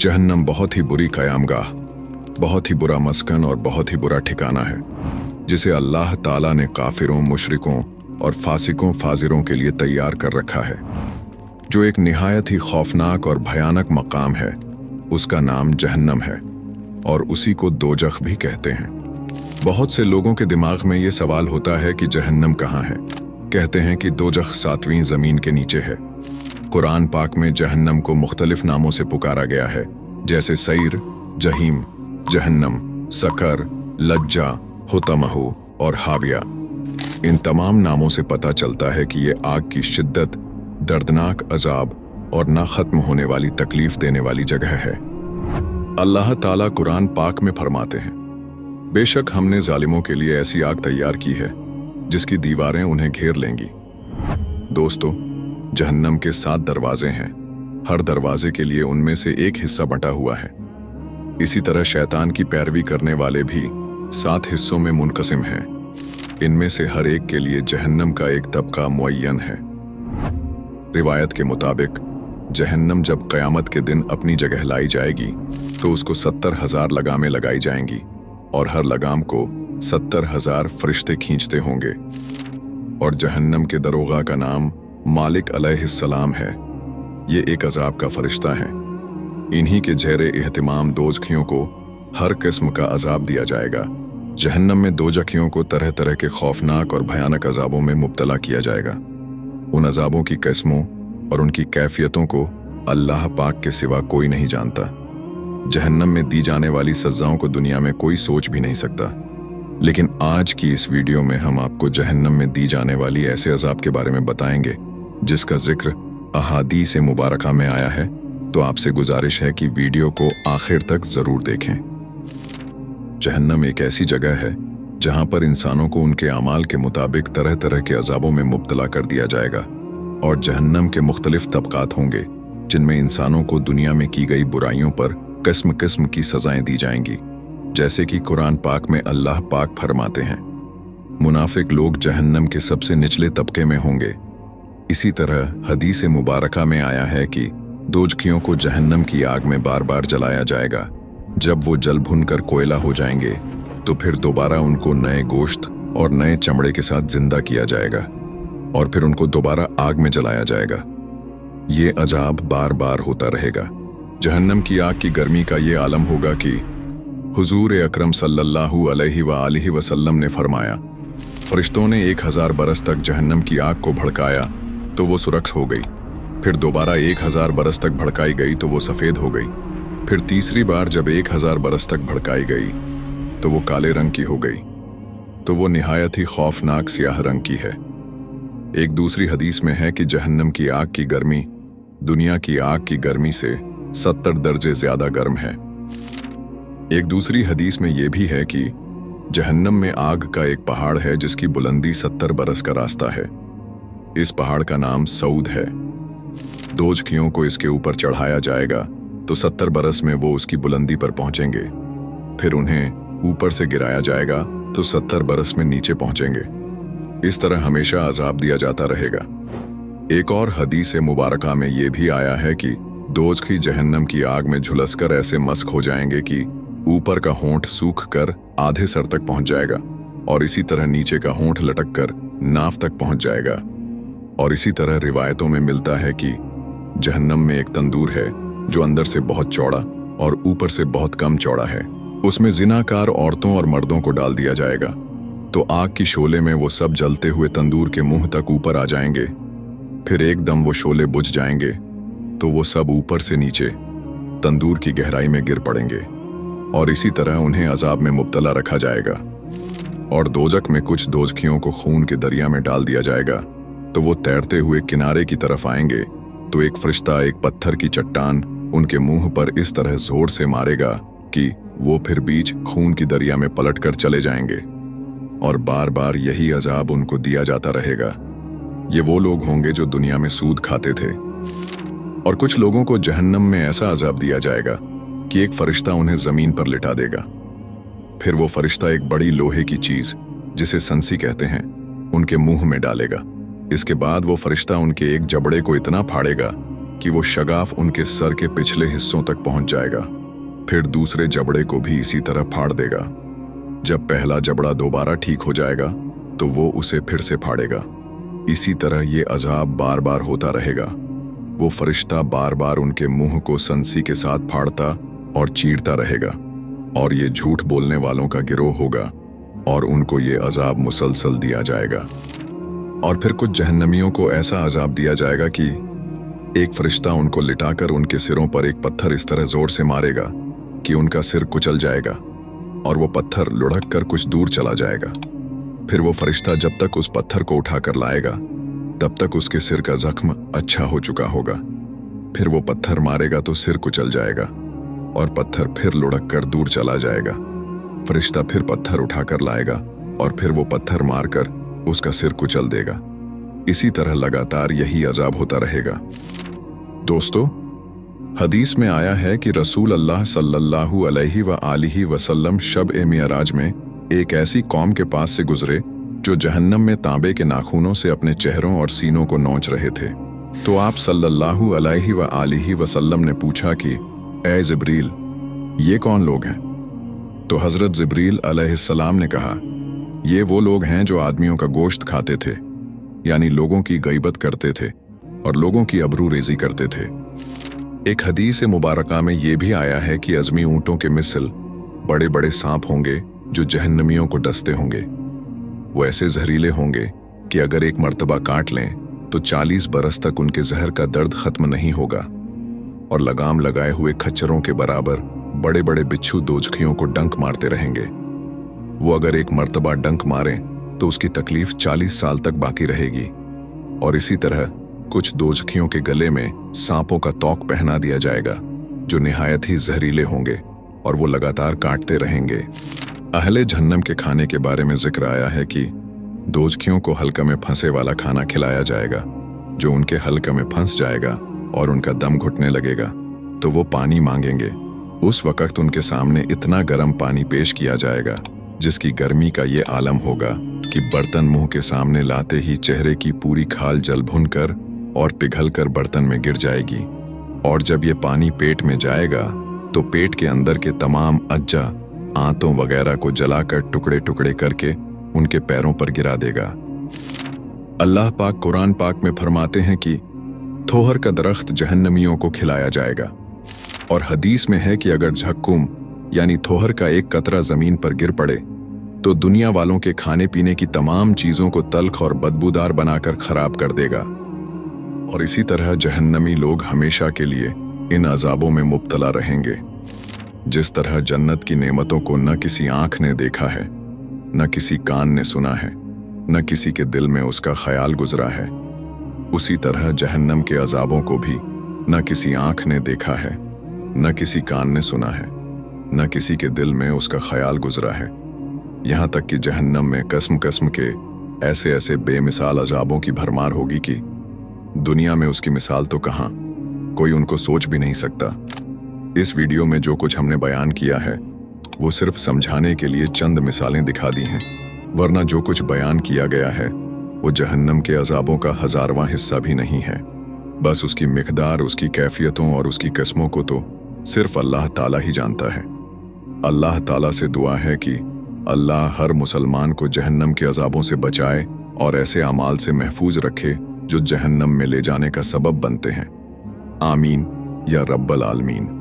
जहन्नम बहुत ही बुरी क़यामगाह, बहुत ही बुरा मस्कन और बहुत ही बुरा ठिकाना है, जिसे अल्लाह ताला ने काफिरों, मुशरिकों और फासिकों फाजिरों के लिए तैयार कर रखा है, जो एक निहायत ही खौफनाक और भयानक मकाम है। उसका नाम जहन्नम है और उसी को दोजख भी कहते हैं। बहुत से लोगों के दिमाग में ये सवाल होता है कि जहन्नम कहाँ है। कहते हैं कि दोजख 7वीं ज़मीन के नीचे है। कुरान पाक में जहन्नम को मुख्तलिफ नामों से पुकारा गया है, जैसे सईर, जहीम, जहन्नम, सकर, लज्जा, हुतमहु और हाविया। इन तमाम नामों से पता चलता है कि ये आग की शिद्दत, दर्दनाक अजाब और ना खत्म होने वाली तकलीफ देने वाली जगह है। अल्लाह ताला कुरान पाक में फरमाते हैं, बेशक हमने जालिमों के लिए ऐसी आग तैयार की है जिसकी दीवारें उन्हें घेर लेंगी। दोस्तों, जहन्नम के 7 दरवाजे हैं। हर दरवाजे के लिए उनमें से एक हिस्सा बंटा हुआ है। इसी तरह शैतान की पैरवी करने वाले भी 7 हिस्सों में मुनकसिम हैं। इनमें से हर एक के लिए जहन्नम का एक तबका मुअय्यन है। रिवायत के मुताबिक जहन्नम जब क़यामत के दिन अपनी जगह लाई जाएगी तो उसको 70,000 लगामें लगाई जाएंगी और हर लगाम को 70,000 फरिश्ते खींचते होंगे। और जहन्नम के दरोगा का नाम मालिक अलैहिस्सलाम है। ये एक अजाब का फरिश्ता है। इन्हीं के ज़ेरे एहतिमाम दोजखियों को हर किस्म का अजाब दिया जाएगा। जहन्नम में दोजखियों को तरह तरह के खौफनाक और भयानक अजाबों में मुब्तला किया जाएगा। उन अजाबों की किस्मों और उनकी कैफियतों को अल्लाह पाक के सिवा कोई नहीं जानता। जहन्नम में दी जाने वाली सज़ाओं को दुनिया में कोई सोच भी नहीं सकता। लेकिन आज की इस वीडियो में हम आपको जहन्नम में दी जाने वाली ऐसे अजाब के बारे में बताएंगे जिसका जिक्र अहादीस मुबारका में आया है। तो आपसे गुजारिश है कि वीडियो को आखिर तक ज़रूर देखें। जहन्नम एक ऐसी जगह है जहां पर इंसानों को उनके अमाल के मुताबिक तरह तरह के अजाबों में मुब्तला कर दिया जाएगा। और जहन्नम के मुख्तलिफ तबकात होंगे जिनमें इंसानों को दुनिया में की गई बुराइयों पर किस्म किस्म की सजाएं दी जाएंगी। जैसे कि कुरान पाक में अल्लाह पाक फरमाते हैं, मुनाफिक लोग जहन्नम के सबसे निचले तबके में होंगे। इसी तरह हदीस मुबारका में आया है कि दोजखियों को जहन्नम की आग में बार बार जलाया जाएगा। जब वो जल भुन कर कोयला हो जाएंगे तो फिर दोबारा उनको नए गोश्त और नए चमड़े के साथ जिंदा किया जाएगा और फिर उनको दोबारा आग में जलाया जाएगा। ये अजाब बार बार होता रहेगा। जहन्नम की आग की गर्मी का ये आलम होगा कि हुजूर अकरम सल्लल्लाहु अलैहि वसल्लम ने फरमाया, फरिश्तों ने 1000 बरस तक जहन्नम की आग को भड़काया तो वो सुरख हो गई। फिर दोबारा 1000 बरस तक भड़काई गई तो वो सफ़ेद हो गई। फिर तीसरी बार जब 1000 बरस तक भड़काई गई तो वो काले रंग की हो गई। तो वो निहायत ही खौफनाक स्याह रंग की है। एक दूसरी हदीस में है कि जहन्नम की आग की गर्मी दुनिया की आग की गर्मी से 70 दर्जे ज़्यादा गर्म है। एक दूसरी हदीस में यह भी है कि जहन्नम में आग का एक पहाड़ है जिसकी बुलंदी 70 बरस का रास्ता है। इस पहाड़ का नाम सऊद है। दोजखियों को इसके ऊपर चढ़ाया जाएगा तो 70 बरस में वो उसकी बुलंदी पर पहुंचेंगे। फिर उन्हें ऊपर से गिराया जाएगा तो 70 बरस में नीचे पहुंचेंगे। इस तरह हमेशा अजाब दिया जाता रहेगा। एक और हदीस मुबारका में यह भी आया है कि दोजखी जहन्नम की आग में झुलसकर ऐसे मस्क हो जाएंगे कि ऊपर का होंठ सूख कर आधे सर तक पहुंच जाएगा और इसी तरह नीचे का होंठ लटक कर नाफ तक पहुंच जाएगा। और इसी तरह रिवायतों में मिलता है कि जहन्नम में एक तंदूर है जो अंदर से बहुत चौड़ा और ऊपर से बहुत कम चौड़ा है। उसमें जिनाकार औरतों और मर्दों को डाल दिया जाएगा तो आग की शोले में वो सब जलते हुए तंदूर के मुंह तक ऊपर आ जाएंगे। फिर एकदम वो शोले बुझ जाएंगे तो वो सब ऊपर से नीचे तंदूर की गहराई में गिर पड़ेंगे और इसी तरह उन्हें अजाब में मुब्तला रखा जाएगा। और दोजख में कुछ दोजखियों को खून के दरिया में डाल दिया जाएगा तो वो तैरते हुए किनारे की तरफ आएंगे तो एक फरिश्ता एक पत्थर की चट्टान उनके मुंह पर इस तरह जोर से मारेगा कि वो फिर बीच खून की दरिया में पलट कर चले जाएंगे। और बार बार यही अजाब उनको दिया जाता रहेगा। ये वो लोग होंगे जो दुनिया में सूद खाते थे। और कुछ लोगों को जहन्नम में ऐसा अजाब दिया जाएगा कि एक फरिश्ता उन्हें जमीन पर लिटा देगा। फिर वो फरिश्ता एक बड़ी लोहे की चीज जिसे संसी कहते हैं उनके मुंह में डालेगा। इसके बाद वो फरिश्ता उनके एक जबड़े को इतना फाड़ेगा कि वो शगाफ उनके सर के पिछले हिस्सों तक पहुंच जाएगा, फिर दूसरे जबड़े को भी इसी तरह फाड़ देगा। जब पहला जबड़ा दोबारा ठीक हो जाएगा तो वो उसे फिर से फाड़ेगा। इसी तरह ये अजाब बार बार होता रहेगा। वो फरिश्ता बार बार उनके मुंह को संसी के साथ फाड़ता और चीरता रहेगा, और ये झूठ बोलने वालों का गिरोह होगा और उनको ये अजाब मुसलसल दिया जाएगा। और फिर कुछ जहन्नमियों को ऐसा अजाब दिया जाएगा कि एक फरिश्ता उनको लिटाकर उनके सिरों पर एक पत्थर इस तरह जोर से मारेगा कि उनका सिर कुचल जाएगा और वो पत्थर लुढ़क कर कुछ दूर चला जाएगा। फिर वो फरिश्ता जब तक उस पत्थर को उठाकर लाएगा तब तक उसके सिर का जख्म अच्छा हो चुका होगा। फिर वो पत्थर मारेगा तो सिर कुचल जाएगा और पत्थर फिर लुढ़क कर दूर चला जाएगा। फरिश्ता फिर पत्थर उठाकर लाएगा और फिर वो पत्थर मारकर उसका सिर कुचल देगा। इसी तरह लगातार यही अजाब होता रहेगा। दोस्तों, हदीस में आया है कि रसूल अल्लाह सल्लल्लाहु अलैहि व आलिहि वसल्लम शब ए मिअराज में एक ऐसी कौम के पास से गुजरे जो जहन्नम में तांबे के नाखूनों से अपने चेहरों और सीनों को नोच रहे थे। तो आप सल्लल्लाहु अलैहि व आलिहि वसल्लम ने पूछा कि ए जिब्रील, ये कौन लोग हैं? तो हजरत जिब्रील अलैहिस्सलाम ने कहा, ये वो लोग हैं जो आदमियों का गोश्त खाते थे, यानी लोगों की गईबत करते थे और लोगों की अबरू रेजी करते थे। एक हदीस मुबारका में ये भी आया है कि अज़मी ऊंटों के मिसल बड़े बड़े सांप होंगे जो जहन्नमियों को डसते होंगे। वो ऐसे जहरीले होंगे कि अगर एक मर्तबा काट लें तो 40 बरस तक उनके जहर का दर्द खत्म नहीं होगा, और लगाम लगाए हुए खच्चरों के बराबर बड़े बड़े बिच्छू दोजखियों को डंक मारते रहेंगे। वो अगर एक मर्तबा डंक मारें तो उसकी तकलीफ 40 साल तक बाकी रहेगी। और इसी तरह कुछ दोजखियों के गले में सांपों का तौक पहना दिया जाएगा जो निहायत ही जहरीले होंगे और वो लगातार काटते रहेंगे। अहले जहन्नम के खाने के बारे में जिक्र आया है कि दोजखियों को हल्का में फंसे वाला खाना खिलाया जाएगा जो उनके हल्का में फंस जाएगा और उनका दम घुटने लगेगा तो वो पानी मांगेंगे। उस वक्त उनके सामने इतना गर्म पानी पेश किया जाएगा जिसकी गर्मी का ये आलम होगा कि बर्तन मुंह के सामने लाते ही चेहरे की पूरी खाल जल भुन कर और पिघल कर बर्तन में गिर जाएगी। और जब ये पानी पेट में जाएगा तो पेट के अंदर के तमाम अज्जा, आंतों वगैरह को जलाकर टुकड़े टुकड़े करके उनके पैरों पर गिरा देगा। अल्लाह पाक कुरान पाक में फरमाते हैं कि थोहर का दरख्त जहन्नमियों को खिलाया जाएगा। और हदीस में है कि अगर झक्कुम यानी थोहर का एक कतरा जमीन पर गिर पड़े तो दुनिया वालों के खाने पीने की तमाम चीजों को तल्ख और बदबूदार बनाकर खराब कर देगा। और इसी तरह जहन्नमी लोग हमेशा के लिए इन अजाबों में मुब्तला रहेंगे। जिस तरह जन्नत की नेमतों को न किसी आंख ने देखा है, न किसी कान ने सुना है, न किसी के दिल में उसका ख्याल गुजरा है, उसी तरह जहन्नम के अजाबों को भी न किसी आंख ने देखा है, न किसी कान ने सुना है, न किसी के दिल में उसका ख्याल गुजरा है। यहाँ तक कि जहन्नम में कस्म कस्म के ऐसे ऐसे बेमिसाल अजाबों की भरमार होगी कि दुनिया में उसकी मिसाल तो कहाँ, कोई उनको सोच भी नहीं सकता। इस वीडियो में जो कुछ हमने बयान किया है वो सिर्फ समझाने के लिए चंद मिसालें दिखा दी हैं, वरना जो कुछ बयान किया गया है वो जहन्नम के अजाबों का 1000वां हिस्सा भी नहीं है। बस उसकी मिकदार, उसकी कैफियतों और उसकी कस्मों को तो सिर्फ अल्लाह ताला ही जानता है। अल्लाह ताला से दुआ है कि अल्लाह हर मुसलमान को जहन्नम के अजाबों से बचाए और ऐसे अमाल से महफूज रखे जो जहन्नम में ले जाने का सबब बनते हैं। आमीन या रब्बल आलमीन।